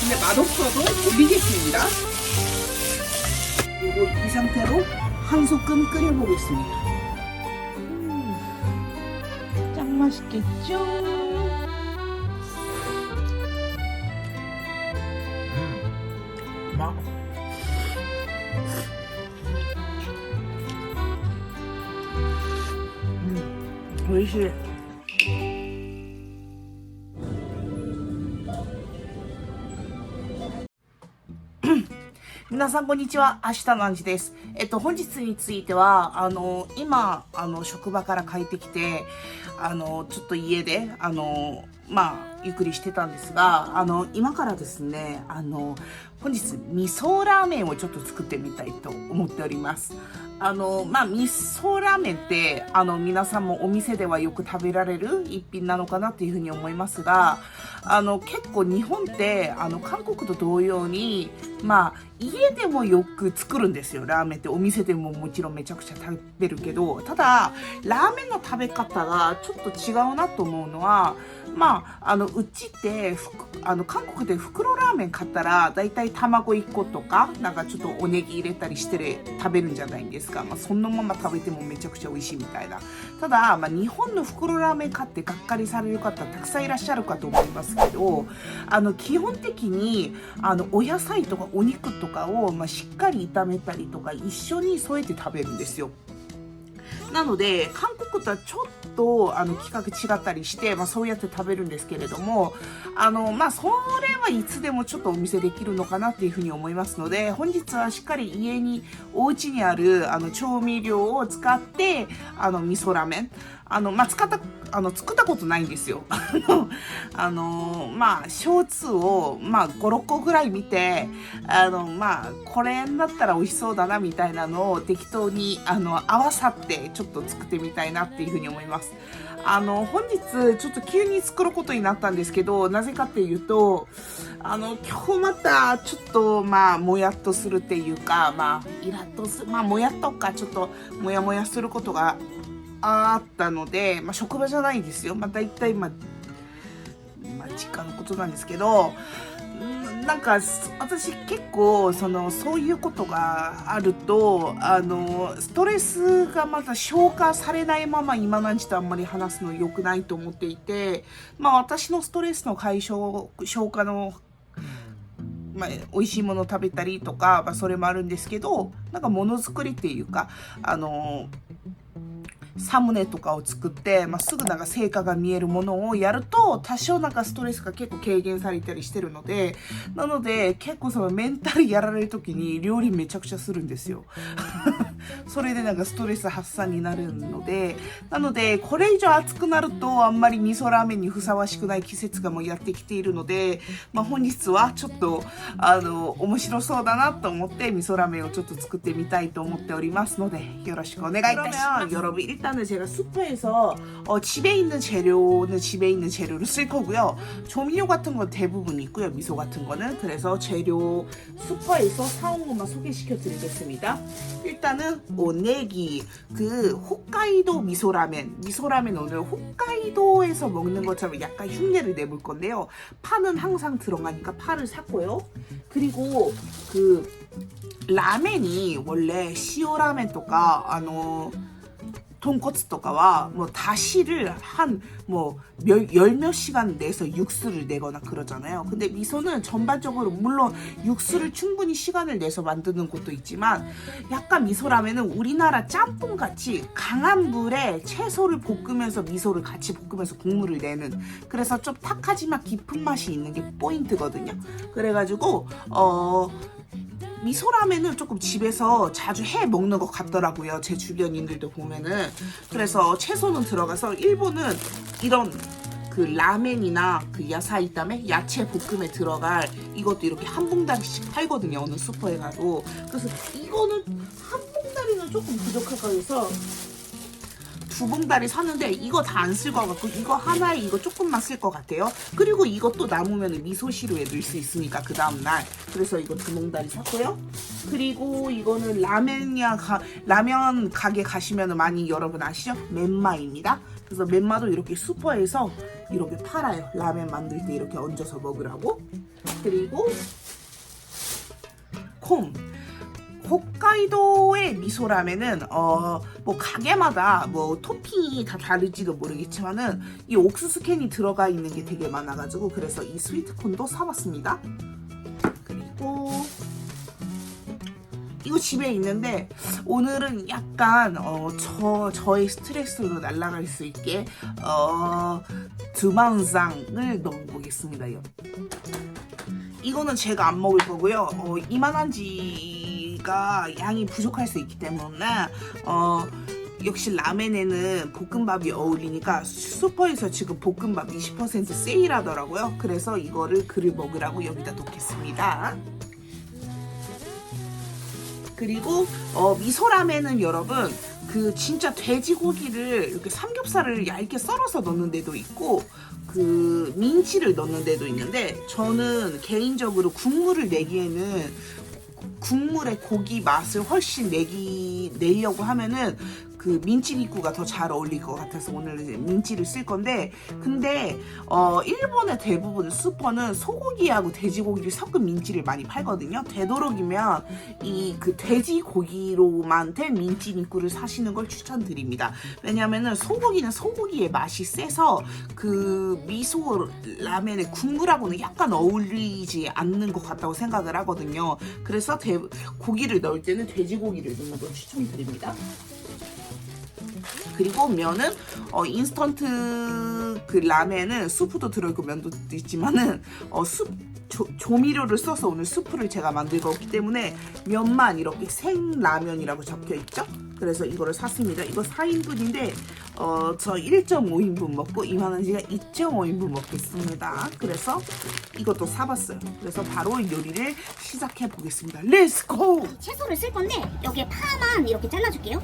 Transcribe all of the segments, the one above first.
근데 맛없어도 드리겠습니다. 그리고 이 상태로 한 소끔 끓여보겠습니다. 짱 맛있겠죠? 막美味しい。皆さんこんにちは。明日のアンジです。本日については、今、職場から帰ってきて、ちょっと家で、ゆっくりしてたんですが、今からですね、本日、味噌ラーメンをちょっと作ってみたいと思っております。味噌ラーメンって、皆さんもお店ではよく食べられる一品なのかなっていうふうに思いますが、結構日本って、韓国と同様に、家でもよく作るんですよ、ラーメンって。お店でももちろんめちゃくちゃ食べるけど、ただ、ラーメンの食べ方がちょっと違うなと思うのは、うちって、韓国で袋ラーメン買ったら、だいたい卵1個とか、なんかちょっとおネギ入れたりして食べるんじゃないんですか。そのまま食べてもめちゃくちゃ美味しいみたいな。ただ、日本の袋ラーメン買ってがっかりされる方たくさんいらっしゃるかと思いますけど、基本的に、お野菜とかお肉とかを、しっかり炒めたりとか一緒に添えて食べるんですよ。なので、韓国とはちょっと、規格違ったりして、そうやって食べるんですけれども、それはいつでもちょっとお見せできるのかなっていうふうに思いますので、本日はしっかり家に、お家にある、調味料を使って、味噌ラーメン、作ったことないんですよ。焼酎を、5、6個ぐらい見て、これだったら美味しそうだな、みたいなのを適当に、合わさって、ちょっと作ってみたいなっていうふうに思います。本日、ちょっと急に作ることになったんですけど、なぜかっていうと、今日また、ちょっと、もやっとするっていうか、イラッとする、もやっとか、ちょっと、もやもやすることが、あったので、職場じゃないんですよ。大体、実家のことなんですけど、なんか、私結構、そういうことがあると、ストレスがまだ消化されないまま今のうちとあんまり話すの良くないと思っていて、私のストレスの解消、消化の美味しいものを食べたりとか、それもあるんですけど、なんかものづくりっていうか、サムネとかを作って、すぐなんか成果が見えるものをやると、多少なんかストレスが結構軽減されたりしてるので、なので結構そのメンタルやられる時に料理めちゃくちゃするんですよ。それでなんかストレス発散になるので、なのでこれ以上暑くなるとあんまり味噌ラーメンにふさわしくない季節がもうやってきているので、本日はちょっと面白そうだなと思って味噌ラーメンをちょっと作ってみたいと思っておりますので、よろしくお願いいたします。여러분 일단은 제가 슈퍼에서 집에 있는 재료는 집에 있는 재료를 쓸 거고요. 조미료 같은 건 대부분 있고요. 미소 같은 거는. 그래서 재료 슈퍼에서 사온 것만 소개시켜 드리겠습니다. 일단은 오네기, 홋카이도 미소라멘 오늘 홋카이도에서 먹는 것처럼 약간 흉내를 내볼 건데요. 파는 항상 들어가니까 파를 샀고요. 그리고 라멘이 원래 시오라멘 とか 돈코츠 とかは 다시를 한 열몇 시간 내서 육수를 내거나 그러잖아요. 근데 미소는 전반적으로 물론 육수를 충분히 시간을 내서 만드는 것도 있지만, 약간 미소라면은 우리나라 짬뽕 같이 강한 불에 채소를 볶으면서 미소를 같이 볶으면서 국물을 내는, 그래서 좀 탁하지만 깊은 맛이 있는 게 포인트거든요. 그래가지고 미소라면은 조금 집에서 자주 해 먹는 것 같더라고요. 제 주변인들도 보면은. 그래서 채소는 들어가서 일본은 이런 라멘이나 야사이 다음에 야채 볶음에 들어갈 이것도 이렇게 한 봉다리씩 팔거든요. 어느 슈퍼에 가도. 그래서 이거는 한 봉다리는 조금 부족할 거 해서 2봉다리 샀는데 이거 다 안 쓸 것 같고, 이거 하나에 이거 조금만 쓸 것 같아요. 그리고 이것도 남으면 미소시루에 넣을 수 있으니까 그 다음날. 그래서 이거 2봉다리 샀고요. 그리고 이거는 라면 가게 가시면 많이 여러분 아시죠? 멘마입니다. 그래서 멘마도 이렇게 슈퍼에서 이렇게 팔아요. 라면 만들 때 이렇게 얹어서 먹으라고. 그리고 콤. 홋카이도의 미소라면은 뭐 가게마다 뭐 토핑이 다 다를지도 모르겠지만은 이 옥수수 캔이 들어가 있는 게 되게 많아가지고 그래서 이 스위트콘도 사봤습니다. 그리고 이거 집에 있는데 오늘은 약간 저의 스트레스로 날아갈 수 있게 두만상을 넣어보겠습니다. 이거는 제가 안 먹을 거고요. 이만한 지가 양이 부족할 수 있기 때문에 역시 라멘에는 볶음밥이 어울리니까 슈퍼에서 지금 볶음밥 20% 세일하더라고요. 그래서 이거를 그를 먹으라고 여기다 놓겠습니다. 그리고 미소라멘은 여러분 그 진짜 돼지고기를 이렇게 삼겹살을 얇게 썰어서 넣는 데도 있고 그 민치를 넣는 데도 있는데 저는 개인적으로 국물을 내기에는 국물의 고기 맛을 훨씬 내려고 하면은 그 민치니쿠가 더 잘 어울릴 것 같아서 오늘 민치를 쓸 건데 근데 일본의 대부분 슈퍼는 소고기하고 돼지고기를 섞은 민치를 많이 팔거든요. 되도록이면 이 그 돼지고기로만 된 민치니쿠를 사시는 걸 추천드립니다. 왜냐면은 소고기는 소고기의 맛이 세서 그 미소 라면의 국물하고는 약간 어울리지 않는 것 같다고 생각을 하거든요. 그래서 고기를 넣을 때는 돼지고기를 넣는 걸 추천드립니다. 그리고 면은 인스턴트 그 라면은 수프도 들어있고 면도 있지만은 조미료를 써서 오늘 수프를 제가 만들 거기 때문에 면만 이렇게 생라면이라고 적혀 있죠. 그래서 이거를 샀습니다. 이거 4인분인데 저 1.5인분 먹고 이만한 지가 2.5인분 먹겠습니다. 그래서 이것도 사봤어요. 그래서 바로 요리를 시작해 보겠습니다. 렛츠고! 채소를 쓸 건데 여기에 파만 이렇게 잘라줄게요.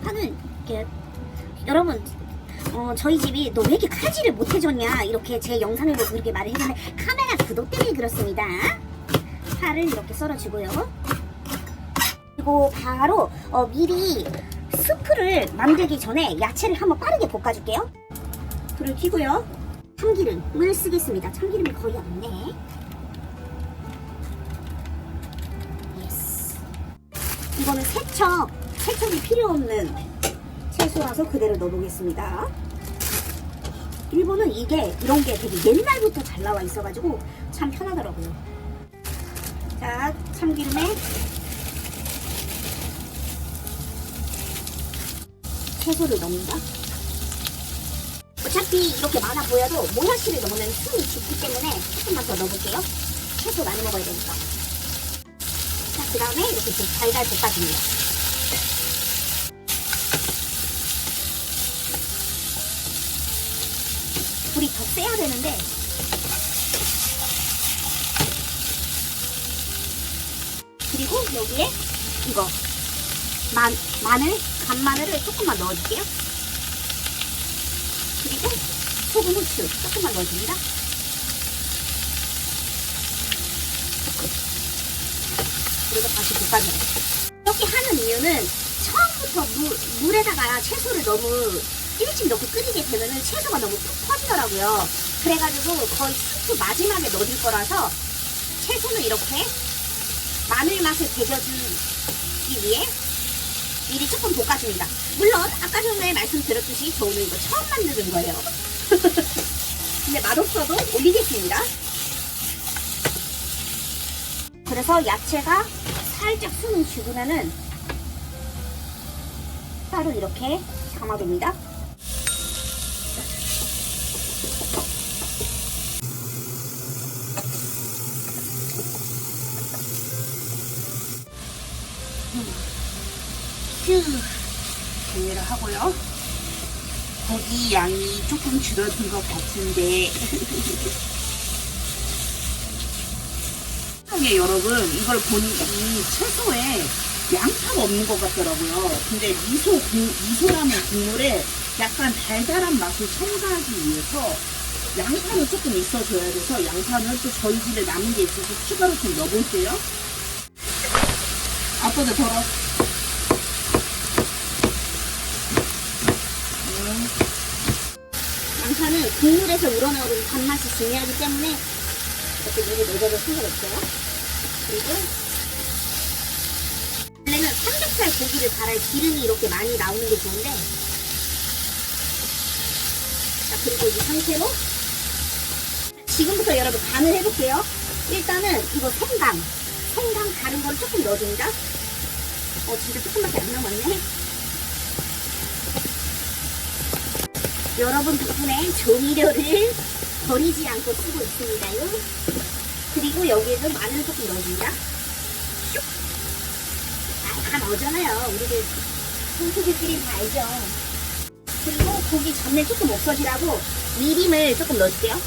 파는 이렇게 여러분 저희 집이 너 왜 이렇게 칼질을 못 해줬냐 이렇게 제 영상을 보고 그렇게 말을 했는데 카메라 구독 때문에 그렇습니다. 파를 이렇게 썰어주고요. 그리고 바로 미리 스프를 만들기 전에 야채를 한번 빠르게 볶아줄게요. 불을 켜고요. 참기름을 쓰겠습니다. 참기름이 거의 없네. 예스. 이거는 세척이 필요 없는 채소라서 그대로 넣어보겠습니다. 일본은 이런 게 되게 옛날부터 잘 나와 있어가지고 참 편하더라고요. 자, 참기름에 채소를 넣습니다. 어차피 이렇게 많아 보여도 모야시를 넣으면 숨이 죽기 때문에 조금만 더 넣어볼게요. 채소 많이 먹어야 되니까. 자, 그 다음에 이렇게 좀 달달 볶아줍니다. 불이 더 세야 되는데 그리고 여기에 이거 간마늘을 조금만 넣어줄게요. 그리고 소금 후추 조금만 넣어줍니다. 그리고 다시 볶아줘요. 이렇게 하는 이유는 처음부터 물에다가 채소를 너무 일찍 넣고 끓이게 되면은 채소가 너무 푹 퍼지더라고요. 그래가지고 거의 스프 마지막에 넣어줄 거라서 채소는 이렇게 마늘 맛을 배겨주기 위해 미리 조금 볶아줍니다. 물론 아까 전에 말씀드렸듯이 저 오늘 이거 처음 만드는 거예요. 근데 맛없어도 올리겠습니다. 그래서 야채가 살짝 숨이 죽으면은 따로 이렇게 담아둡니다. 제외를 하고요. 고기 양이 조금 줄어든 것 같은데 이게 여러분 이걸 보니 이 채소에 양파가 없는 것 같더라고요. 근데 미소라면 국물에 약간 달달한 맛을 첨가하기 위해서 양파는 조금 있어줘야 돼서 양파는 또 저희 집에 남은 게 있어서 추가로 좀 넣어볼게요. 아빠도 덜어. 양파는 국물에서 우러나오는 단맛이 중요하기 때문에 이렇게 물을 넣어도 상관없어요. 그리고 원래는 삼겹살 고기를 갈아야 기름이 이렇게 많이 나오는 게 좋은데, 자, 그리고 이 상태로 지금부터 여러분 간을 해볼게요. 일단은 이거 생강 다른 걸 조금 넣어줍니다. 진짜 조금밖에 안 남았네. 여러분 덕분에 조미료를 버리지 않고 쓰고 있습니다요. 그리고 여기에도 마늘 조금 넣어줍니다. 슉! 다 넣잖아요. 우리들 손수들끼리 다 알죠. 그리고 고기 잡내 조금 없어지라고 미림을 조금 넣어줄게요.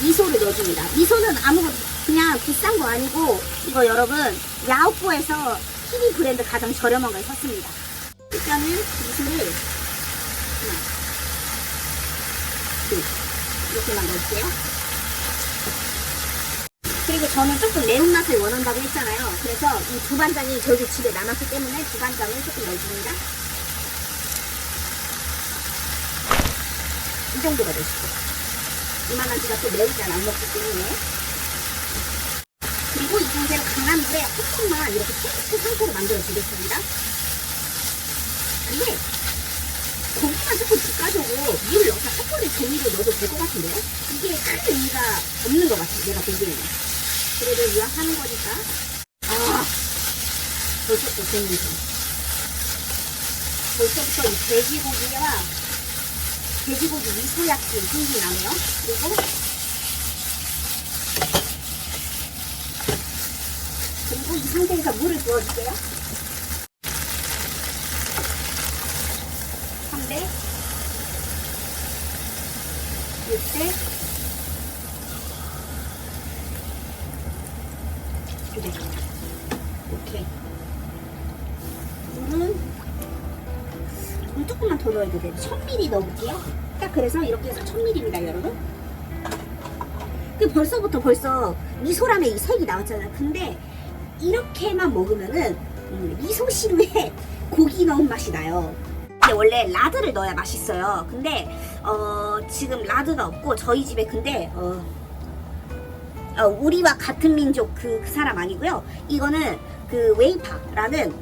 미소를 넣어줍니다. 미소는 아무거나 그냥 비싼 거 아니고 이거 여러분 야오코에서 TV 브랜드 가장 저렴한 걸 샀습니다. 일단은 미소를 하나, 둘 이렇게만 넣을게요. 그리고 저는 조금 매운맛을 원한다고 했잖아요. 그래서 이 두반장이 저희 집에 남았기 때문에 두반장을 조금 넣어줍니다. 이 정도가 넣으시고 이만한지가 또 매우지 안 먹기 때문에. 그리고 이 상태로 강한 물에 조금만 이렇게 페이스트 상태로 만들어주겠습니다. 근데 고기만 조금 볶아주고 물을 넣어서 한 조미료 넣어도 될 것 같은데요? 이게 큰 의미가 없는 것 같아요, 내가 보기에는. 그래도 이왕 하는 거니까. 벌써부터 재밌어. 벌써부터 이 돼지고기 미소야끼 향이 나네요. 그리고 이 상태에서 물을 부어줄게요. 3대 6대 2대. 오케이. 물 조금만 더 넣어도 돼요. 1000ml 넣어볼게요. 딱 그래서 이렇게 해서 1000ml입니다, 여러분. 벌써 미소라면 이 색이 나왔잖아요. 근데 이렇게만 먹으면은 미소시루에 고기 넣은 맛이 나요. 근데 원래 라드를 넣어야 맛있어요. 근데 지금 라드가 없고 저희 집에 근데 우리와 같은 민족 그 사람 아니고요. 이거는 그 웨이파라는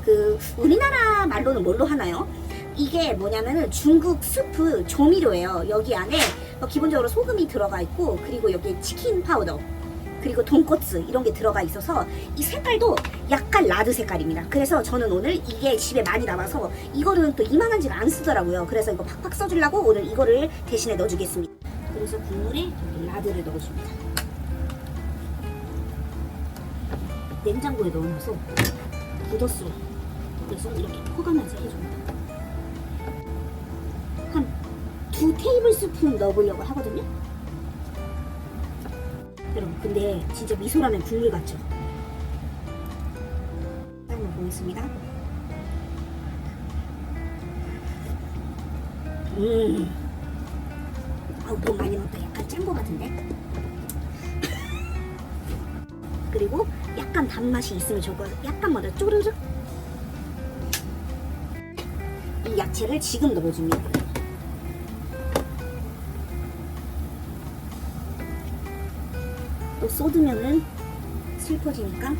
그 우리나라 말로는 뭘로 하나요? 이게 뭐냐면은 중국 스프 조미료예요. 여기 안에 기본적으로 소금이 들어가 있고, 그리고 여기 치킨 파우더, 그리고 돈코츠 이런 게 들어가 있어서 이 색깔도 약간 라드 색깔입니다. 그래서 저는 오늘 이게 집에 많이 남아서 이거는 또 이만한지를 안 쓰더라고요. 그래서 이거 팍팍 써주려고 오늘 이거를 대신에 넣어주겠습니다. 그래서 국물에 여기 라드를 넣어줍니다. 냉장고에 넣어놔서 굳었어. 그래서 이렇게 퍼가면서 해줍니다. 한 2테이블스푼 넣어보려고 하거든요. 여러분 근데 진짜 미소라면 국물 같죠? 한번 보겠습니다. 너무 많이 넣었다. 약간 짠 거 같은데? 그리고 약간 단맛이 있으면 좋고, 약간 먼저 쪼르륵. 이 야채를 지금 넣어줍니다. 또 쏟으면은 슬퍼지니까.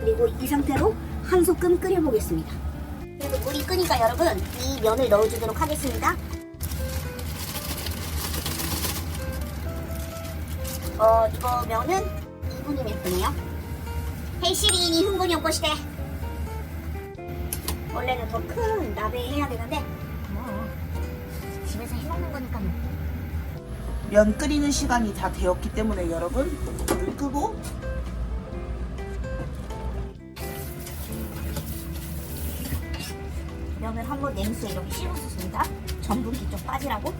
그리고 이 상태로 한 소끔 끓여보겠습니다. 그리고 물이 끓으니까 여러분 이 면을 넣어주도록 하겠습니다. 이거 면은 2분이면 되네요. 헤이 시리 니 흥분이 온것이대. 원래는 더 큰 나베에 해야 되는데 집에서 해먹는 거니까 면 끓이는 시간이 다 되었기 때문에 여러분 불을 끄고 면을 한번 냉수에 이렇게 씹어줬습니다. 전분기 좀 빠지라고.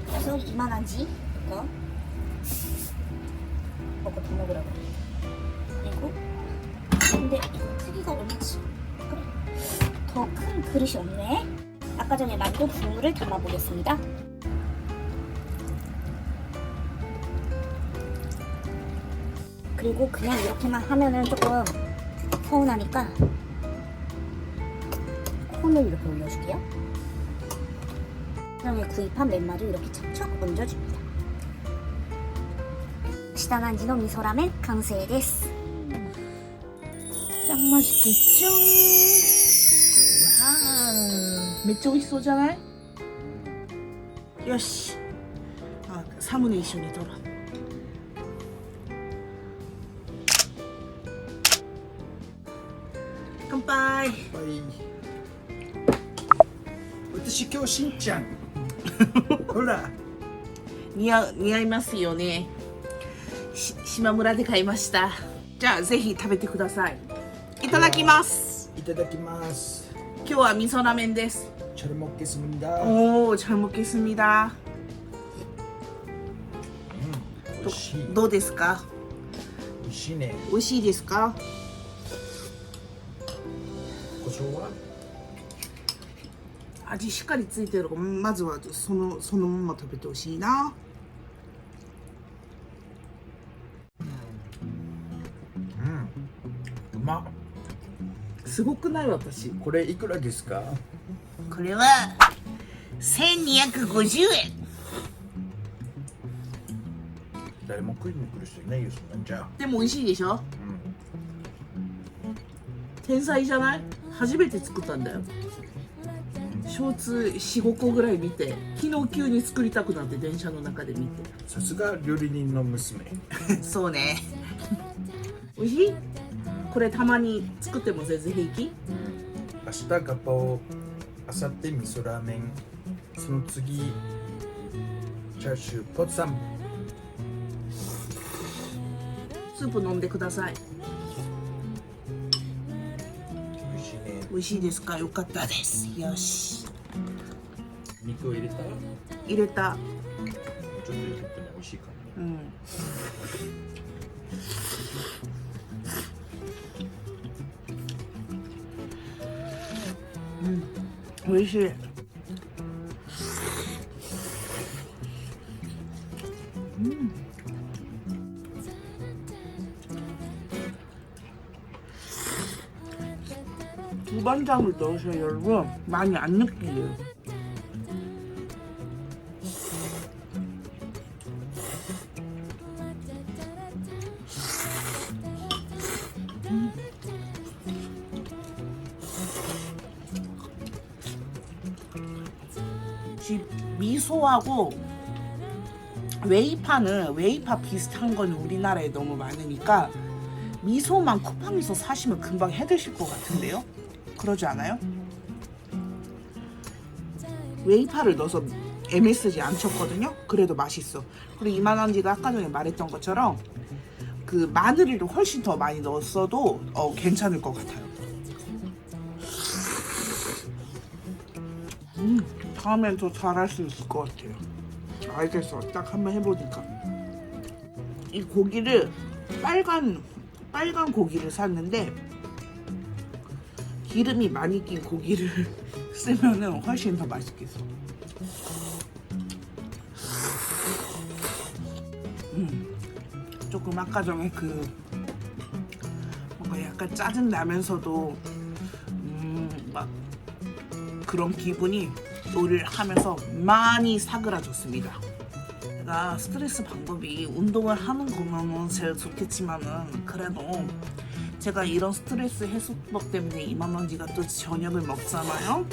그래서 이만한지 이거 먹고 더 먹으라고. 그리고 근데 크기가 얼마지? 그래 더 큰 그릇이 없네. 아까 전에 만든 국물을 담아보겠습니다. 그리고 그냥 이렇게만 하면은 조금 서운하니까 콘을 이렇게 올려줄게요. 그다음에 구입한 맨말을 이렇게 척척 얹어줍니다. 시다난지의 미소라멘 완성です. 짱 맛있겠죠? 와우. めっちゃ美味しそうじゃない？よし。あ、サムネ一緒に撮ろう。乾杯。はい。私今日しんちゃん。ほら。似合いますよね。島村で買いました。じゃあぜひ食べてください。いただきます。いただきます。今日は味噌ラーメンです。 잘 먹겠습니다. 오, 잘 먹겠습니다. 美味しい。どうですか？美味しいね。美味しいですか？胡椒は？味しっかりついてるから、まずはそのまま食べてほしいな。うまっ。すごくない私。これいくらですか？これは1250円。誰も食いに来る人いないよ、そんなんじゃ。でも美味しいでしょ？天才じゃない？初めて作ったんだよ。ショーツ 4,5 個ぐらい見て、昨日急に作りたくなって電車の中で見て。さすが料理人の娘。そうね。美味しい？これたまに作っても全然平気？明日ガパオ、明後日味噌ラーメン、その次チャーシューポツサム。スープ飲んでください。美味しいね。美味しいですか？よかったです。よし。肉を入れた？入れた。ちょっと入れても美味しいかも。うん。美味しい。두반장을 넣으셔요, 여러분. 많이 안 느끼해요. 미소하고 웨이파 비슷한 건 우리나라에 너무 많으니까 미소만 쿠팡에서 사시면 금방 해드실 것 같은데요? 그러지 않아요? 웨이파를 넣어서 MSG 안 쳤거든요? 그래도 맛있어. 그리고 이만한지가 아까 전에 말했던 것처럼 그 마늘을 훨씬 더 많이 넣었어도 괜찮을 것 같아요. 다음엔 더 잘할 수 있을 것 같아요. 알겠어. 딱 한번 해보니까. 이 고기를 빨간 고기를 샀는데 기름이 많이 낀 고기를 쓰면은 훨씬 더 맛있겠어. 조금 아까 전에 그 뭔가 약간 짜증 나면서도 막 그런 기분이 요리를 하면서 많이 사그라졌습니다. 제가 스트레스 방법이 운동을 하는 거면 제일 좋겠지만은 그래도 제가 이런 스트레스 해소법 때문에 이만원지가 또 저녁을 먹잖아요.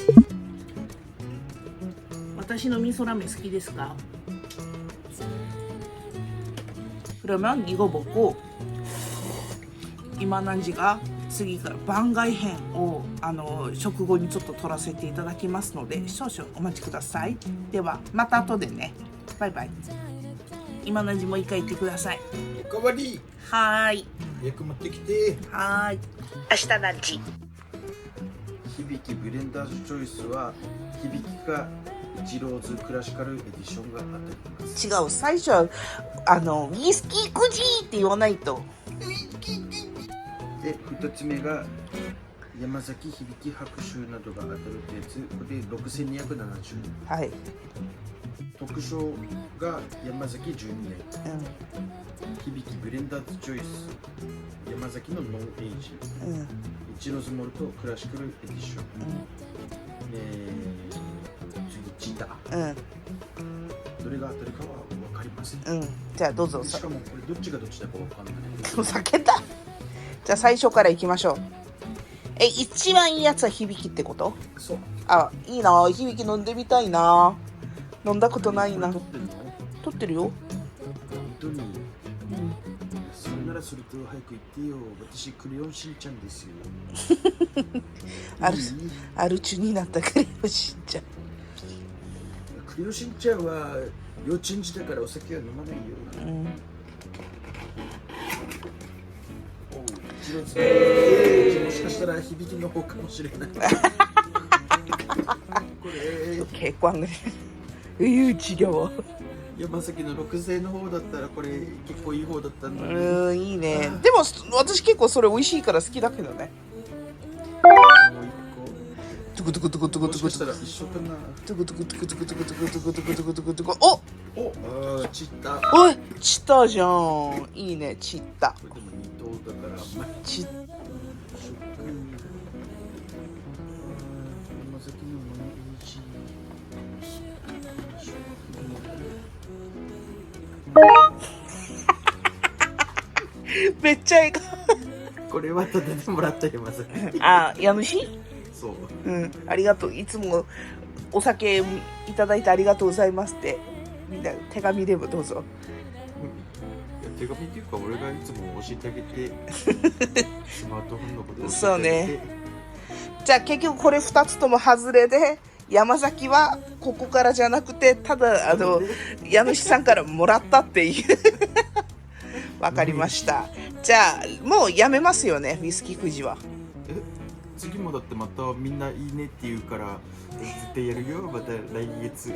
私の味噌ラーメン好きですか? 그러면 이거 먹고 이만한지가次から番外編を食後にちょっと撮らせていただきますので少々お待ちください。ではまた後でね。バイバイ。今の字もう一回言ってください。おかわり。はーい。早く持ってきて。はーい。明日何時？響ブレンダーズチョイスは響か一ローズクラシカルエディションが当たります。違う。最初はウイスキーくじって言わないと。で2つ目が山崎響き白州などが当たるってやつ、これで6270。はい。特賞が山崎12年。響きブレンダーズチョイス山崎のノンエイジ。一ロズモルトクラシカルエディション。次、チタ。どれが当たるかは分かりません。じゃあどうぞ。しかもこれどっちがどっちだか分かんない。避けた。じゃあ最初からいきましょう。一番いいやつは響きってこと？そう。あ、いいな。響き飲んでみたいな。飲んだことないな。撮ってるの？撮ってるよ。本当に。それならそれと早く言ってよ。私クレヨンしんちゃんですよ。アル中になったクレヨンしんちゃん。クレヨンしんちゃんは幼稚園児だからお酒は飲まないよ。もしかしたら響きの方かもしれない。これ結構違うわ。山崎の6世の方だったらこれ結構いい方だったんだね。いいね。でも私結構それ美味しいから好きだけどね。もう一トゥクトゥクトゥクトゥクトゥク個もしかしたら一緒かな。トゥクトゥクトゥクトゥクトゥクトゥクトゥクトゥクトゥクトゥクトゥクトゥクおチッタ。おいチタじゃん。いいねチッタ。これでも二等だからあんまりチ山崎のノンエイジ。めっちゃいいか。これはただでもらった山崎。あ、家主？そう。ありがとう。いつもお酒いただいてありがとうございますってみんな手紙でもどうぞ。手紙っていうか俺がいつも教えてあげてスマートフォンのことを教えてあげて。そうね。じゃあ結局これ2つとも外れで山崎はここからじゃなくてただ家主さんからもらったっていうわかりました。じゃあもうやめますよねウイスキーくじは。次もだってまたみんないいねって言うから絶対やるよ。また来月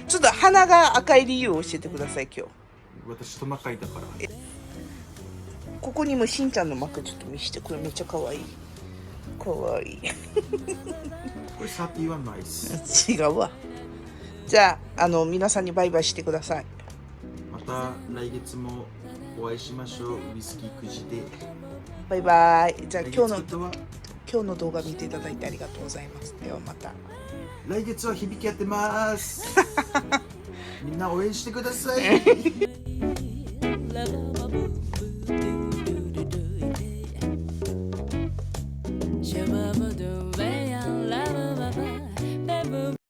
ちょっと鼻が赤い理由を教えてください今日。私トナカイだから。ここにもしんちゃんのマークちょっと見して。これめっちゃかわいい。かわいいこれ31ナイス。違うわ。じゃあ皆さんにバイバイしてください。また来月もお会いしましょう。ウイスキーくじでバイバイ。じゃあ今日はの動画見ていただいてありがとうございます。ではまた。来月は響きやってますみんな応援してください